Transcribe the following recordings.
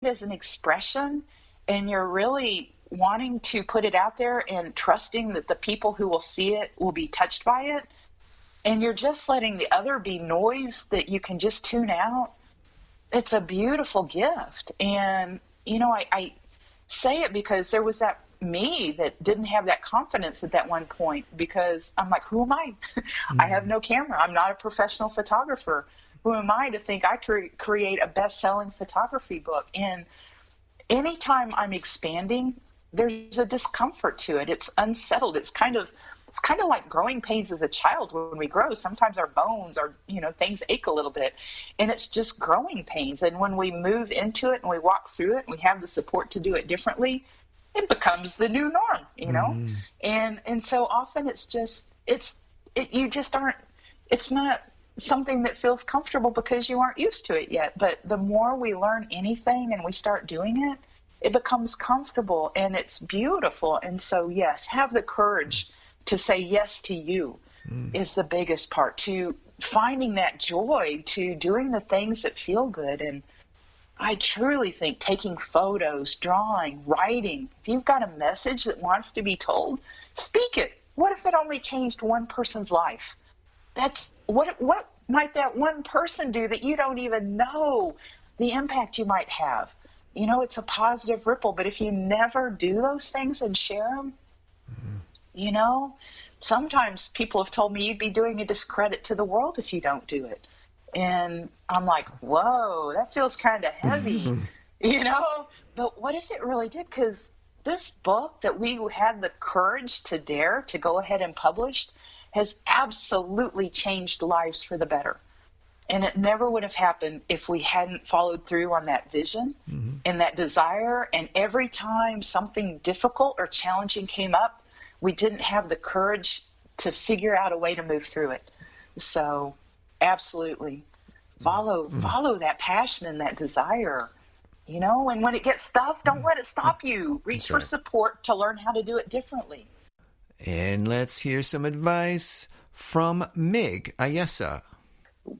as an expression and you're really wanting to put it out there and trusting that the people who will see it will be touched by it, and you're just letting the other be noise that you can just tune out, it's a beautiful gift. And, I say it because there was that me that didn't have that confidence at that one point, because I'm like, who am I? I have no camera. I'm not a professional photographer. Who am I to think I could create a best-selling photography book? And anytime I'm expanding, there's a discomfort to it. It's unsettled. It's kind of like growing pains as a child. When we grow, sometimes our bones or, things ache a little bit, and it's just growing pains. And when we move into it and we walk through it and we have the support to do it differently, it becomes the new norm, And so often it's not something that feels comfortable because you aren't used to it yet. But the more we learn anything and we start doing it, it becomes comfortable and it's beautiful. And so, yes, have the courage to say yes to you is the biggest part, to finding that joy, to doing the things that feel good. And I truly think taking photos, drawing, writing, if you've got a message that wants to be told, speak it. What if it only changed one person's life? That's what might that one person do that you don't even know the impact you might have? It's a positive ripple, but if you never do those things and share them, sometimes people have told me you'd be doing a discredit to the world if you don't do it. And I'm like, whoa, that feels kind of heavy, But what if it really did? Because this book that we had the courage to dare to go ahead and publish has absolutely changed lives for the better. And it never would have happened if we hadn't followed through on that vision and that desire. And every time something difficult or challenging came up, we didn't have the courage to figure out a way to move through it. So absolutely follow that passion and that desire, and when it gets tough, don't let it stop you. Reach for support to learn how to do it differently. And let's hear some advice from Mig Ayesa.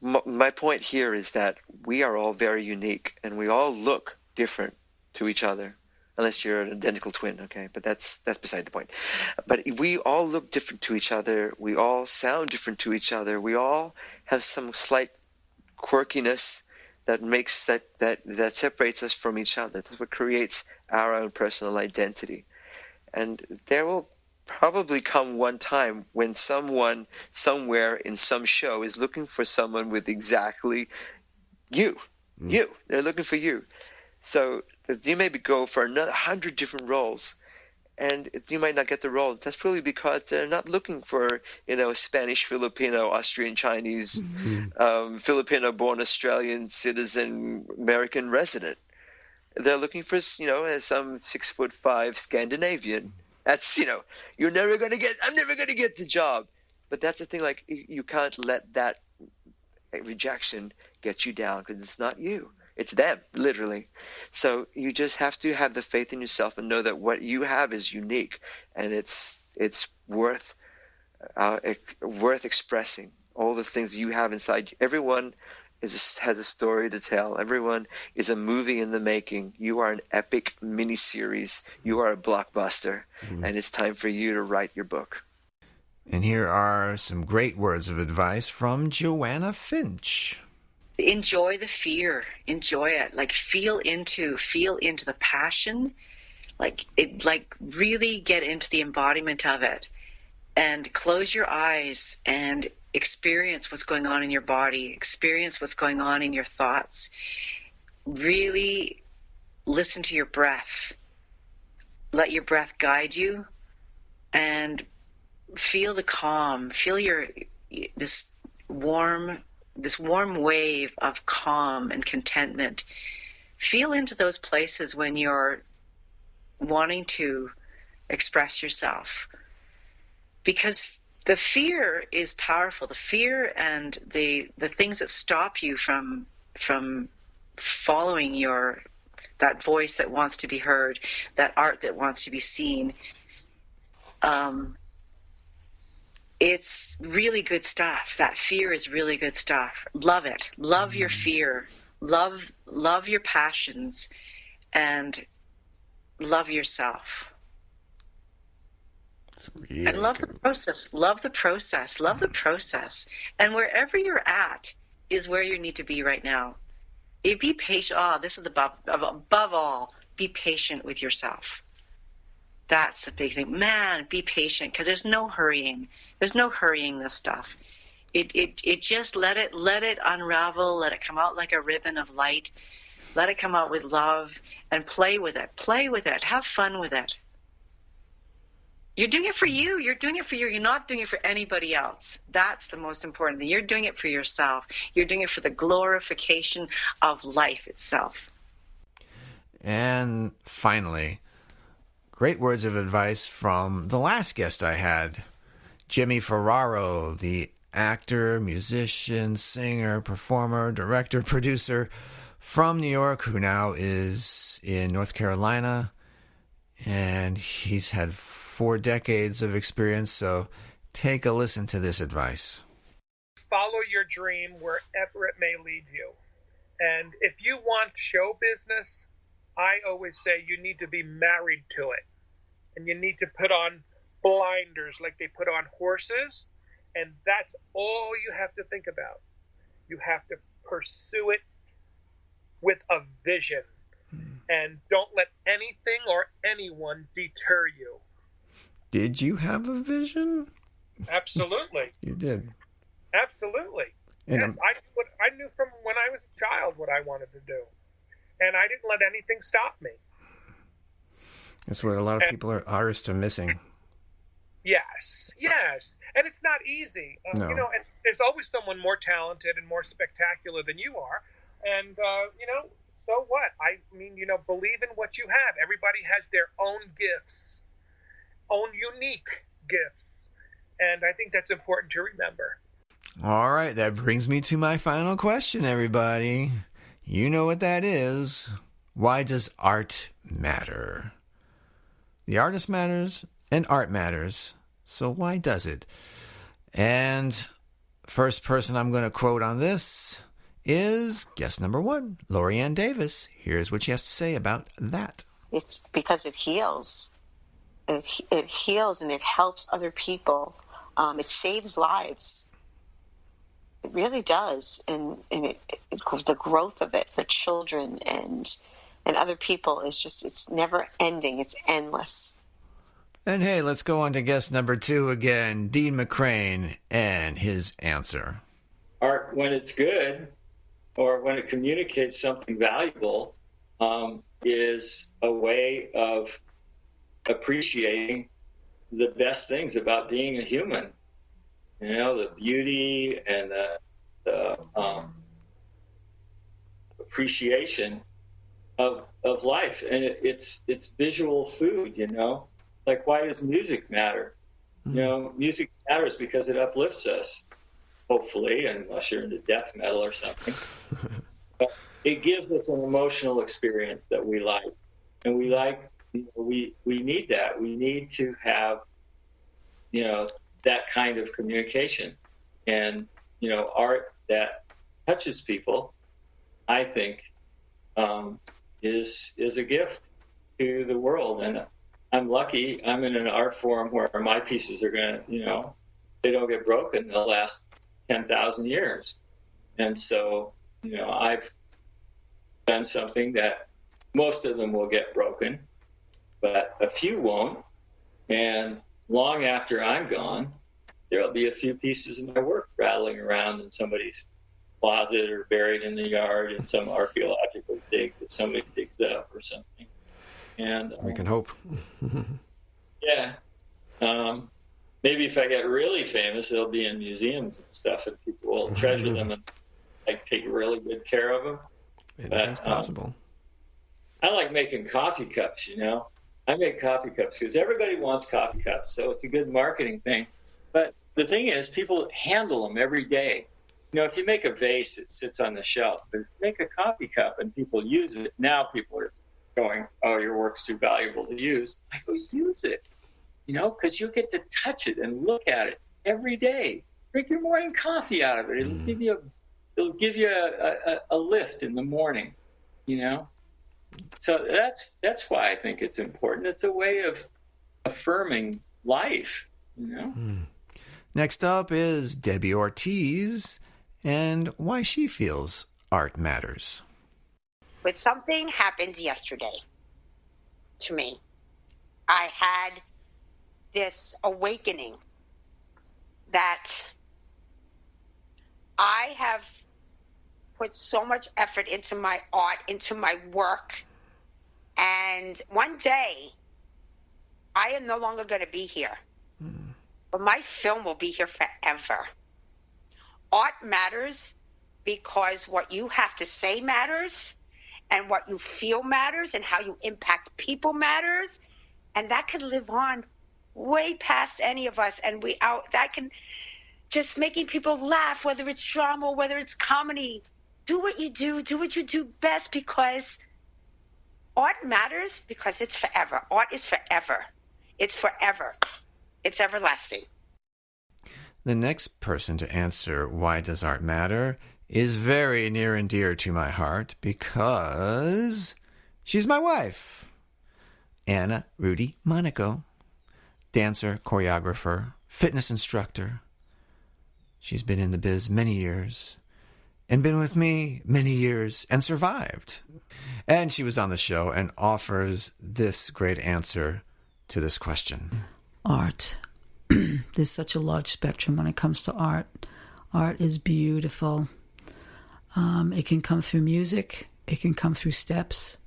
My point here is that we are all very unique and we all look different to each other, unless you're an identical twin, okay? But that's beside the point. But we all look different to each other. We all sound different to each other. We all have some slight quirkiness that makes that separates us from each other. That's what creates our own personal identity. And there will probably come one time when someone somewhere in some show is looking for someone with exactly you. They're looking for you. So you maybe go for another 100 different roles, and you might not get the role. That's probably because they're not looking for, Spanish, Filipino, Austrian, Chinese, Filipino-born Australian citizen, American resident. They're looking for, some 6'5" Scandinavian. That's, I'm never going to get the job. But that's the thing, like, you can't let that rejection get you down, because it's not you. It's them, literally. So you just have to have the faith in yourself and know that what you have is unique, and it's worth expressing all the things you have inside you. Everyone has a story to tell. Everyone is a movie in the making. You are an epic miniseries. You are a blockbuster, and it's time for you to write your book. And here are some great words of advice from Joanna Finch. Enjoy the fear. Enjoy it. Like feel into the passion. Like really get into the embodiment of it, and close your eyes and experience what's going on in your body. Experience what's going on in your thoughts. Really listen to your breath. Let your breath guide you, and feel the calm. Feel this warm wave of calm and contentment. Feel into those places when you're wanting to express yourself, because the fear is powerful. The fear and the things that stop you from following that voice that wants to be heard, that art that wants to be seen. It's really good stuff. That fear is really good stuff. Love it. Love your fear. Love your passions, and love yourself. Really and love good. the process. Love the process. Love the process. And wherever you're at is where you need to be right now. You be patient. Oh, this is above all. Be patient with yourself. That's the big thing. Man, be patient, because there's no hurrying. There's no hurrying this stuff. It just let it unravel. Let it come out like a ribbon of light. Let it come out with love and play with it. Play with it. Have fun with it. You're doing it for you. You're doing it for you. You're not doing it for anybody else. That's the most important thing. You're doing it for yourself. You're doing it for the glorification of life itself. And finally, great words of advice from the last guest I had, Jimmy Ferraro, the actor, musician, singer, performer, director, producer from New York, who now is in North Carolina. And he's had 4 decades of experience, so take a listen to this advice. Follow your dream wherever it may lead you. And if you want show business, I always say you need to be married to it. And you need to put on blinders like they put on horses. And that's all you have to think about. You have to pursue it with a vision. And don't let anything or anyone deter you. Did you have a vision? Absolutely. You did. Absolutely. And Yes, I knew from when I was a child what I wanted to do. And I didn't let anything stop me. that's what a lot of people artists are missing. Yes. And it's not easy. No. And there's always someone more talented and more spectacular than you are. And, so what? I mean, believe in what you have. Everybody has their own gifts, own unique gifts. And I think that's important to remember. All right, that brings me to my final question, everybody. You know what that is. Why does art matter? The artist matters and art matters. So why does it? And first person I'm going to quote on this is guest number 1, Lori-Ann Davis. Here's what she has to say about that. It's because it heals. It heals and it helps other people. It saves lives. It really does. And the growth of it for children and other people is just, it's never ending. It's endless. And hey, let's go on to guest number 2 again, Dean McCrane, and his answer. Art, when it's good, or when it communicates something valuable, is a way of appreciating the best things about being a human. The beauty and the appreciation of life. And it's visual food, Like, why does music matter? Music matters because it uplifts us. Hopefully, unless you're into death metal or something. But it gives us an emotional experience that we like. And we need that. We need to have, that kind of communication. And, art that touches people, I think, is a gift to the world. And I'm lucky I'm in an art form where my pieces are going to, they don't get broken. They'll last 10,000 years. And so, I've done something that most of them will get broken, but a few won't. And long after I'm gone, there'll be a few pieces of my work rattling around in somebody's closet or buried in the yard in some archaeological dig that somebody digs up or something. And We can hope. yeah. Maybe if I get really famous, they'll be in museums and stuff, and people will treasure them and take really good care of them. Anything's possible. I like making coffee cups, I make coffee cups because everybody wants coffee cups, so it's a good marketing thing. But the thing is, people handle them every day. If you make a vase, it sits on the shelf. But if you make a coffee cup and people use it, now people are going, oh, your work's too valuable to use. I go, use it. Because you get to touch it and look at it every day. Drink your morning coffee out of it. It'll give you a lift in the morning, So that's why I think it's important. It's a way of affirming life, you know? Next up is Debbie Ortiz and why she feels art matters. But something happened yesterday to me. I had this awakening that I have put so much effort into my art, into my work, and one day I am no longer going to be here. But my film will be here forever. Art matters because what you have to say matters, and what you feel matters, and how you impact people matters, and that can live on way past any of us. And that can just making people laugh, whether it's drama, whether it's comedy. Do what you do best, because art matters, because it's forever. Art is forever. It's forever. It's everlasting. The next person to answer why does art matter is very near and dear to my heart because she's my wife, Anna Rudy Monaco, dancer, choreographer, fitness instructor. She's been in the biz many years and been with me many years and survived. And she was on the show and offers this great answer to this question. Art. There's such a large spectrum when it comes to art. Art is beautiful. It can come through music. It can come through steps.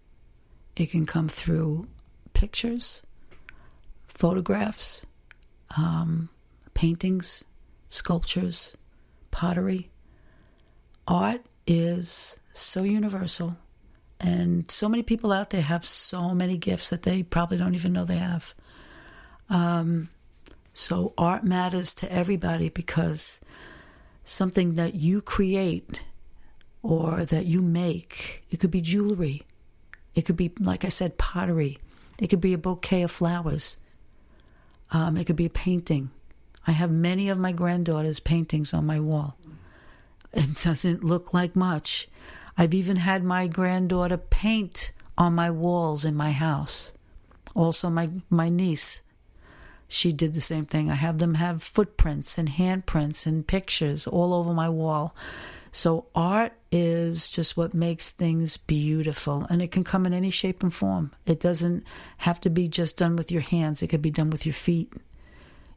It can come through pictures, photographs, paintings, sculptures, pottery. Art is so universal, and so many people out there have so many gifts that they probably don't even know they have. So art matters to everybody, because something that you create or that you make, it could be jewelry, it could be, like I said, pottery, it could be a bouquet of flowers, it could be a painting. I have many of my granddaughter's paintings on my wall. It doesn't look like much. I've even had my granddaughter paint on my walls in my house. Also, my niece, she did the same thing. I have them have footprints and handprints and pictures all over my wall. So art is just what makes things beautiful, and it can come in any shape and form. It doesn't have to be just done with your hands. It could be done with your feet.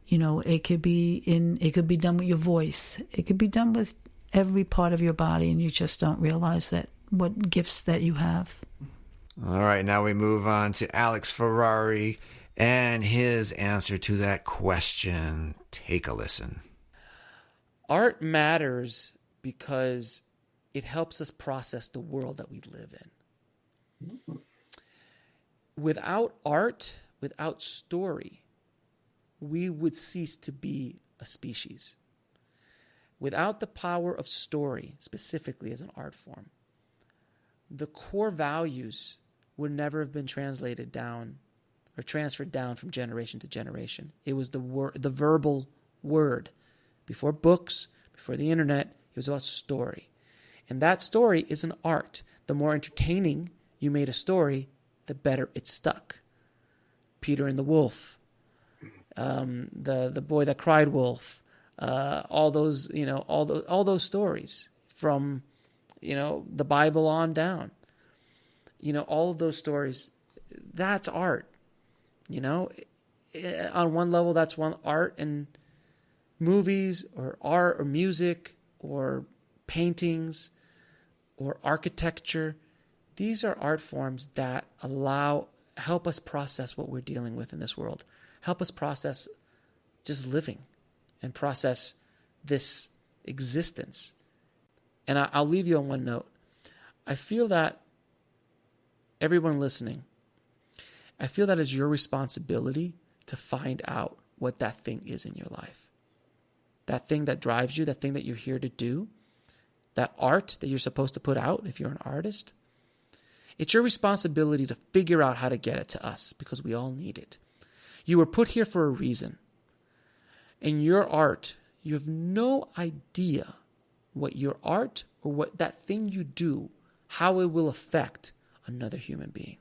You know, it could be done with your voice. It could be done with every part of your body, and you just don't realize that what gifts that you have. All right, now we move on to Alex Ferrari and his answer to that question. Take a listen. Art matters because it helps us process the world that we live in. Without art, without story, we would cease to be a species. Without the power of story, specifically as an art form, the core values would never have been translated down or transferred down from generation to generation. It was the verbal word. Before books, before the internet, it was about story. And that story is an art. The more entertaining you made a story, the better it stuck. Peter and the Wolf, the Boy That Cried Wolf, all those stories from, the Bible on down. All of those stories, that's art. On one level, that's one art, and movies or art or music or paintings or architecture, these are art forms that help us process what we're dealing with in this world, help us process just living and process this existence. And I'll leave you on one note. I feel that everyone listening, I feel that it's your responsibility to find out what that thing is in your life. That thing that drives you, that thing that you're here to do, that art that you're supposed to put out if you're an artist. It's your responsibility to figure out how to get it to us, because we all need it. You were put here for a reason. And your art, you have no idea what your art or what that thing you do, how it will affect another human being.